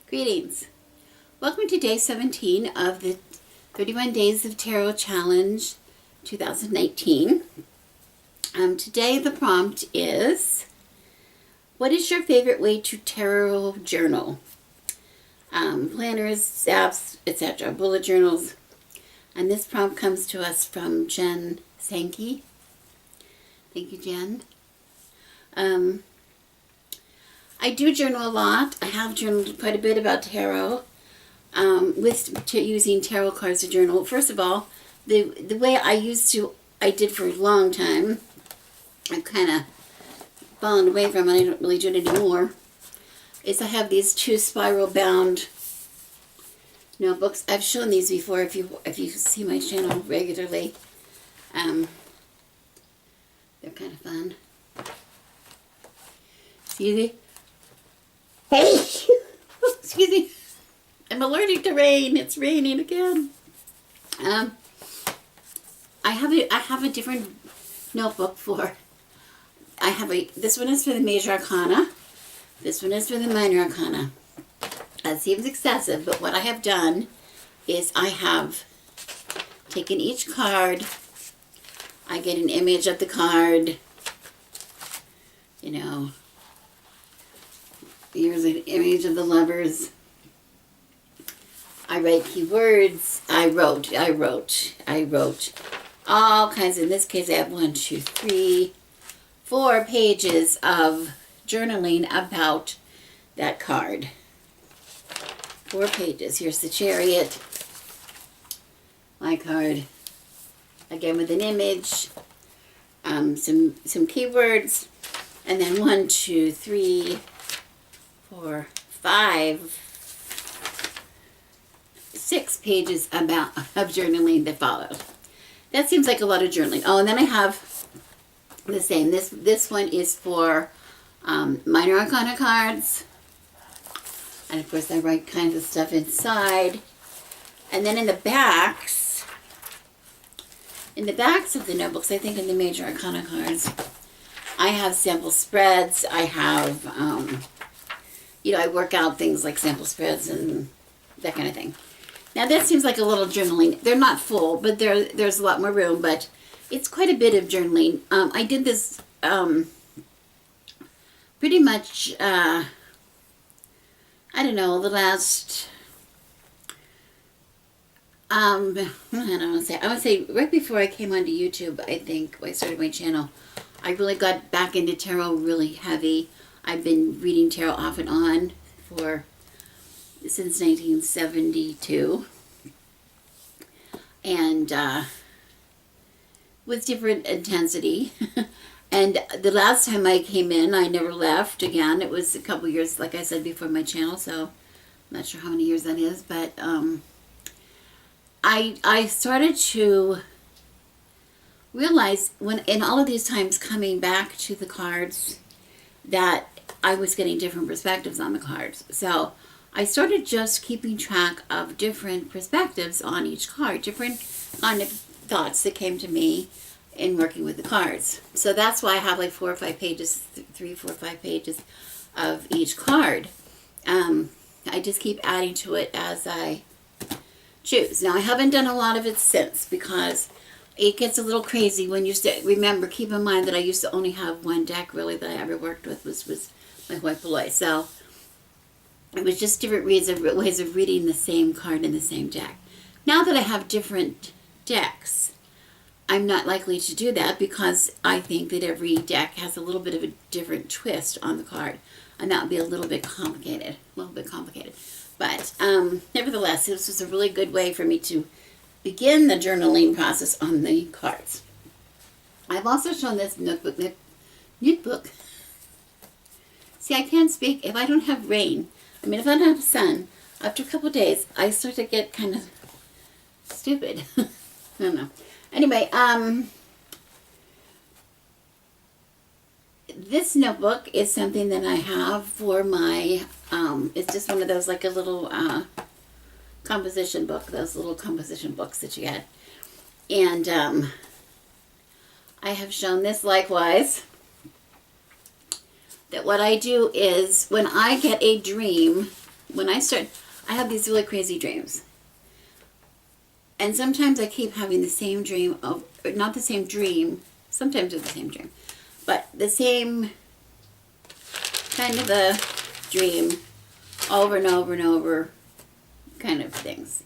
Greetings. Welcome to day 17 of the 31 Days of Tarot Challenge 2019. Today the prompt is, what is your favorite way to tarot journal? Planners, apps, etc., bullet journals. And this prompt comes to us from Jen Sankey. Thank you, Jen. I do journal a lot. I have journaled quite a bit about tarot, using tarot cards to journal. First of all, the way I did for a long time, I've kind of fallen away from it. I don't really do it anymore. Is I have these two spiral bound notebooks. I've shown these before if you see my channel regularly. They're kind of fun. See? Hey! Excuse me. I'm allergic to rain. It's raining again. I have a different notebook for. This one is for the Major Arcana. This one is for the Minor Arcana. That seems excessive, but what I have done is I have taken each card. I get an image of the card. Here's an image of the lovers. I write keywords. I wrote all kinds. In this case, I have 4 pages of journaling about that card. 4 pages. Here's the Chariot. My card. Again with an image. Some keywords. And then 1, 2, 3, 4, 5, 6 pages of journaling that follow. That seems like a lot of journaling. Oh, and then I have the same. This one is for Minor Arcana cards. And of course I write kinds of stuff inside. And then in the backs of the notebooks, I think in the Major Arcana cards, I have sample spreads. I have, I work out things like sample spreads and that kind of thing. Now that seems like a little journaling. They're not full, but there's a lot more room, but it's quite a bit of journaling. I did this pretty much, I don't know, the last, I would say right before I came onto YouTube, I think, I started my channel. I really got back into tarot really heavy. I've been reading tarot off and on since 1972. And with different intensity. And the last time I came in, I never left again. It was a couple years, like I said, before my channel, so I'm not sure how many years that is, but I started to realize in all of these times coming back to the cards that I was getting different perspectives on the cards. So I started just keeping track of different perspectives on each card, different kind of thoughts that came to me in working with the cards. So that's why I have like 4 or 5 pages, 3, 4, 5 pages of each card. I just keep adding to it as I choose. Now I haven't done a lot of it since because it gets a little crazy when you remember, keep in mind that I used to only have one deck really that I ever worked with, was my White Polloi. So it was just different ways of reading the same card in the same deck. Now that I have different decks, I'm not likely to do that because I think that every deck has a little bit of a different twist on the card. And that would be a little bit complicated. But nevertheless, this was a really good way for me to begin the journaling process on the cards. I've also shown this notebook. See, I can't speak if I don't have rain. If I don't have sun, after a couple of days, I start to get kind of stupid. I don't know. Anyway, this notebook is something that I have for my, it's just one of those, like a little composition book, those little composition books that you get. And I have shown this likewise. that what I do is when I get a dream, when I have these really crazy dreams. And sometimes I keep having the same dream of, not the same dream, sometimes it's the same dream, but the same kind of a dream over and over and over kind of things.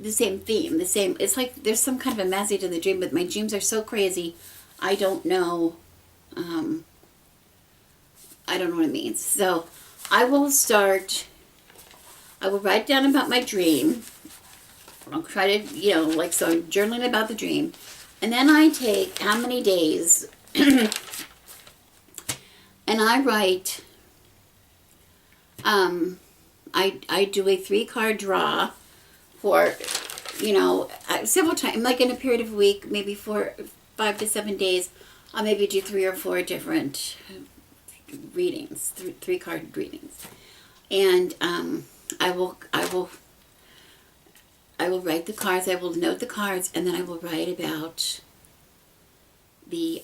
The same theme, it's like there's some kind of a message in the dream, but my dreams are so crazy, I don't know what it means. So I will write down about my dream. I'll try to, so I'm journaling about the dream. And then I take how many days and I write, I do a 3-card draw for, several times, like in a period of a week, maybe 5 to 7 days, I'll maybe do 3 or 4 different readings, 3-card readings. And I will write the cards, I will note the cards, and then I will write about the,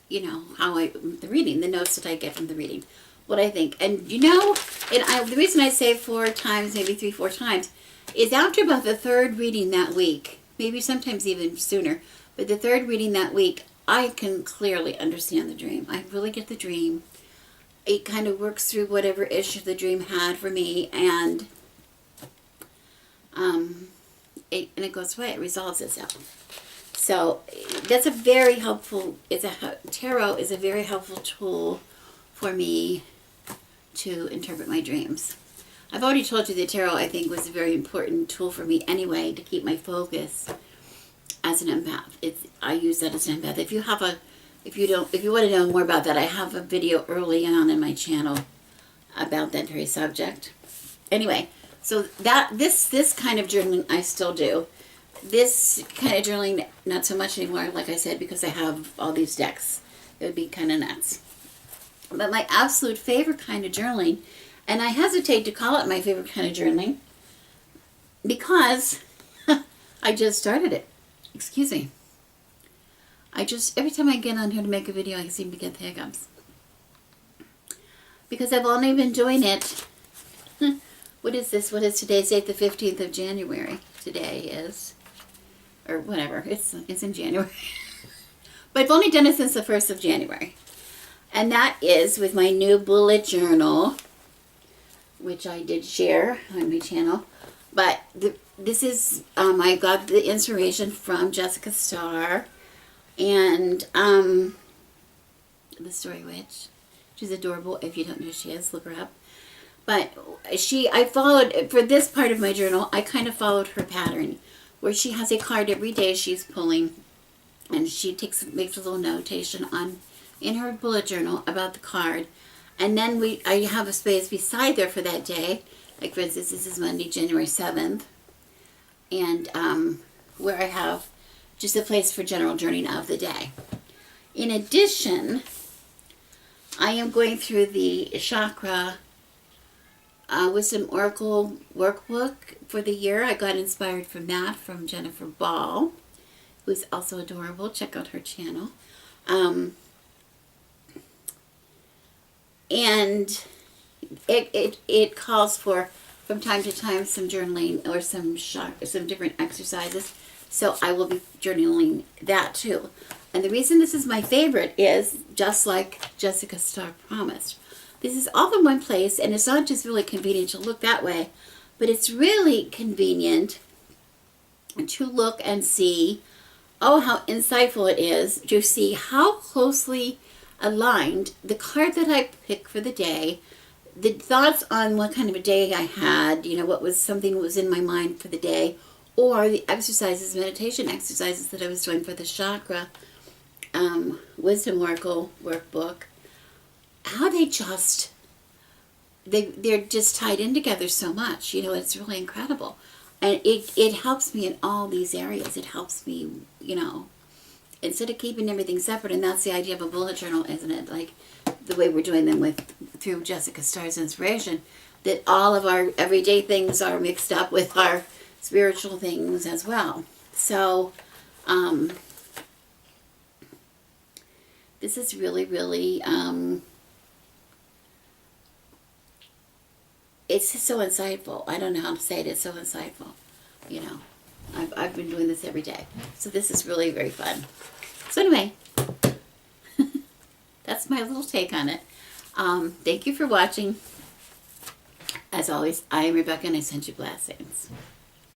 the reading, the notes that I get from the reading, what I think. And the reason I say 4 times, maybe 3-4 times, is after about the 3rd reading that week, maybe sometimes even sooner, but the 3rd reading that week, I can clearly understand the dream. I really get the dream. It kind of works through whatever issue the dream had for me, and it goes away. It resolves itself. So that's a very helpful. Tarot is a very helpful tool for me to interpret my dreams. I've already told you that tarot, I think, was a very important tool for me anyway to keep my focus as an empath. I use that as an empath. If you want to know more about that, I have a video early on in my channel about that very subject. Anyway, so this kind of journaling I still do. This kind of journaling, not so much anymore, like I said, because I have all these decks. It would be kind of nuts. But my absolute favorite kind of journaling, and I hesitate to call it my favorite kind of journaling, because I just started it. Excuse me. Every time I get on here to make a video, I seem to get the hiccups. Because I've only been doing it, what is this? What is today's date? The 15th of January. Today is, or whatever, it's in January. But I've only done it since the 1st of January. And that is with my new bullet journal, which I did share on my channel. But this is, I got the inspiration from Jessica Starr and the Story Witch. She's adorable. If you don't know who she is, look her up. But I followed, for this part of my journal, I kind of followed her pattern, where she has a card every day she's pulling, and she makes a little notation in her bullet journal about the card. And then I have a space beside there for that day. Like, for instance, this is Monday, January 7th. And where I have just a place for general journaling of the day. In addition, I am going through the Chakra Wisdom Oracle workbook for the year. I got inspired from that from Jennifer Ball, who's also adorable. Check out her channel. And it calls for, from time to time, some journaling or some different exercises. So I will be journaling that too. And the reason this is my favorite is, just like Jessica Starr promised, this is all in one place, and it's not just really convenient to look that way, but it's really convenient to look and see, how insightful it is to see how closely aligned the card that I pick for the day, the thoughts on what kind of a day I had, what was something that was in my mind for the day, or the meditation exercises that I was doing for the Chakra Wisdom Oracle workbook, how they're just tied in together so much. It's really incredible. And it helps me in all these areas. It helps me, instead of keeping everything separate, and that's the idea of a bullet journal, isn't it? Like the way we're doing them through Jessica Starr's inspiration, that all of our everyday things are mixed up with our spiritual things as well. So, this is really, really it's just so insightful. I don't know how to say it. It's so insightful. You know, I've been doing this every day. So this is really very fun. So anyway, that's my little take on it. Thank you for watching. As always, I am Rebecca and I send you blessings.